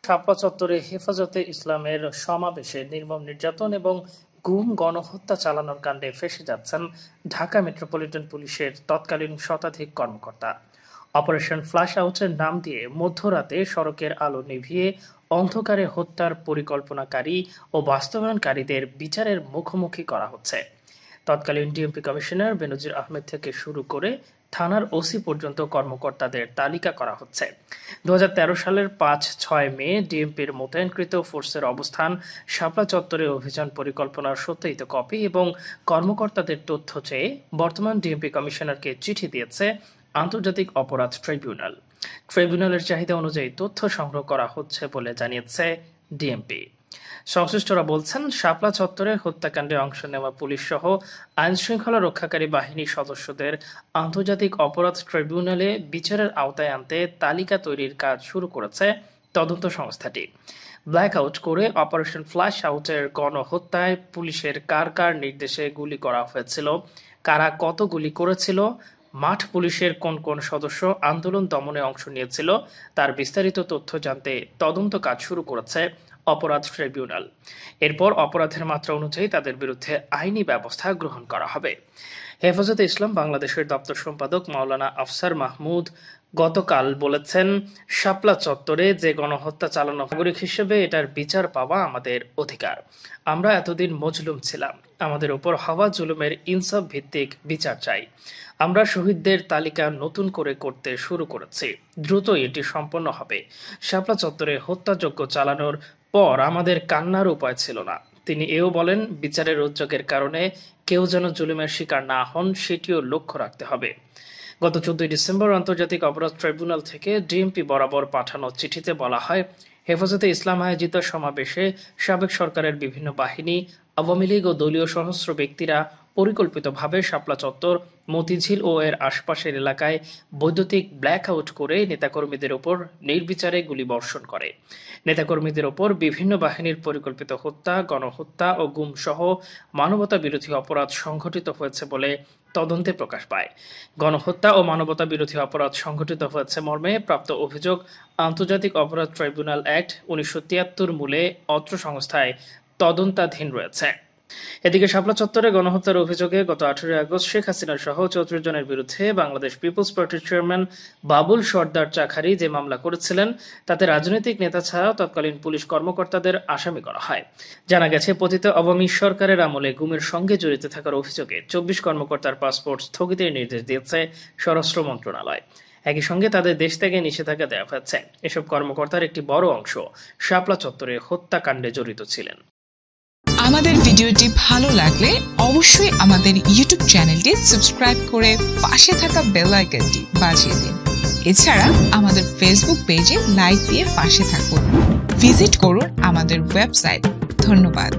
শাপলা চত্বরে হেফাজতে ইসলামের সমাবেশে নির্মম নির্যাতন এবং গুম গণহত্যা চালানোর কাণ্ডে ফেঁসে যাচ্ছেন ঢাকা মেট্রোপলিটন পুলিশের তৎকালীন শতাধিক কর্মকর্তা। অপারেশন ফ্ল্যাশ আউটের নাম দিয়ে মধ্যরাতে সড়কের আলো নিভিয়ে অন্ধকারে হত্যার পরিকল্পনাকারী ও বাস্তবায়নকারীদের বিচারের মুখোমুখি করা হচ্ছে। তৎকালীন ডিএমপি কমিশনার বেনজির আহমেদ থেকে শুরু করে থানার ওসি পর্যন্ত কর্মকর্তাদের তালিকা করা হচ্ছে। 2013 সালের 5-6 মে ডিএমপির মোতায়েনকৃত ফোর্সের অবস্থান শাপলা চত্বরে অভিযান পরিকল্পনার সত্যায়িত কপি এবং কর্মকর্তাদের তথ্য চেয়ে বর্তমান ডিএমপি কমিশনারকে চিঠি দিয়েছে আন্তর্জাতিক অপরাধ ট্রাইব্যুনাল। ট্রাইব্যুনালের চাহিদা অনুযায়ী তথ্য সংগ্রহ করা হচ্ছে বলে জানিয়েছে ডিএমপি। সংশ্লিষ্টরা বলছেন, শাপলা চত্বরে হত্যাকাণ্ডে অংশ নেওয়া পুলিশ সহ আইনশৃঙ্খলা রক্ষাকারী বাহিনীর সদস্যদের আন্তর্জাতিক অপরাধ ট্রাইব্যুনালে বিচারের আওতায় আনতে তালিকা তৈরির কাজ শুরু করেছে তদন্ত সংস্থাটি। ব্ল্যাক আউট করে অপারেশন ফ্ল্যাশ আউটের গণহত্যায় পুলিশের কার কার নির্দেশে গুলি করা হয়েছিল, কারা কত গুলি করেছিল, মাঠ পুলিশের কোন কোন সদস্য আন্দোলন দমনে অংশ নিয়েছিল তার বিস্তারিত তথ্য জানতে তদন্ত কাজ শুরু করেছে অপরাধ ট্রাইব্যুনাল। এরপর অপরাধের মাত্রা অনুযায়ী তাদের বিরুদ্ধে আইনি ব্যবস্থা গ্রহণ করা হবে। হেফাজতে ইসলাম বাংলাদেশের দপ্তর সম্পাদক মাওলানা আফসার মাহমুদ গতকাল বলেছেন, শাপলা চত্বরে যে গণহত্যা চালানো, নাগরিক হিসেবে এটার বিচার পাওয়া আমাদের অধিকার। আমরা এতদিন মজলুম ছিলাম, আমাদের উপর হওয়া জুলুমের ইনসাফ ভিত্তিক বিচার চাই। আমরা শহীদদের তালিকা নতুন করে করতে শুরু করেছি, দ্রুতই এটি সম্পন্ন হবে। শাপলা চত্বরে হত্যাযজ্ঞ চালানোর পর আমাদের কান্নার উপায় ছিল না। তিনি এও বলেন, বিচারের উদ্যোগের কারণে কেউ যেন জুলুমের শিকার না হন সেটিও লক্ষ্য রাখতে হবে। গত 14 ডিসেম্বর আন্তর্জাতিক অপরাধ ট্রাইব্যুনাল থেকে ডিএমপি বরাবর পাঠানো চিঠিতে বলা হয়, হেফাজতে ইসলাম আয়োজিত সমাবেশে সাবেক সরকারের বিভিন্ন বাহিনী, আওয়ামী লীগ ও দলীয় সহস্র ব্যক্তিরা পরিকল্পিতভাবে শাপলা চত্বর, মতিঝিল ও এর আশপাশের এলাকায় বৈদ্যুতিক ব্ল্যাক আউট করে নেতাকর্মীদের ওপর নির্বিচারে গুলিবর্ষণ করে। নেতাকর্মীদের ওপর বিভিন্ন বাহিনীর পরিকল্পিত হত্যা, গণহত্যা ও গুম সহ মানবতা বিরোধী অপরাধ সংঘটিত হয়েছে বলে তদন্তে প্রকাশ পায়। গণহত্যা ও মানবতা বিরোধী অপরাধ সংঘটিত হয়েছে মর্মে প্রাপ্ত অভিযোগ আন্তর্জাতিক অপরাধ ট্রাইব্যুনাল অ্যাক্ট 1973 মূলে অত্র সংস্থায় তদন্তাধীন রয়েছে। এদিকে শাপলা চত্বরে গণহত্যার অভিযোগে গত 18 আগস্ট শেখ হাসিনা সহ 34 জনের বিরুদ্ধে বাংলাদেশ পিপলস পার্টির চেয়ারম্যান বাবুল সর্দার চাখারি যে মামলা করেছিলেন তাতে রাজনৈতিক নেতা ছাড়াও তৎকালীন পুলিশ কর্মকর্তাদের আসামি করা হয়। জানা গেছে, পতিত আওয়ামী সরকারের আমলে গুমের সঙ্গে জড়িত থাকার অভিযোগে 24 কর্মকর্তার পাসপোর্ট স্থগিতের নির্দেশ দিয়েছে স্বরাষ্ট্র মন্ত্রণালয়। একই সঙ্গে তাদের দেশ থেকে নিষেধাজ্ঞা দেওয়া হয়েছে। এসব কর্মকর্তার একটি বড় অংশ শাপলা চত্বরে হত্যাকাণ্ডে জড়িত ছিলেন। আমাদের ভিডিওটি ভালো লাগলে অবশ্যই আমাদের ইউটিউব চ্যানেলটি সাবস্ক্রাইব করে পাশে থাকা বেল আইকনটি বাজিয়ে দিন। এছাড়া আমাদের ফেসবুক পেজে লাইক দিয়ে পাশে থাকুন। ভিজিট করুন আমাদের ওয়েবসাইট। ধন্যবাদ।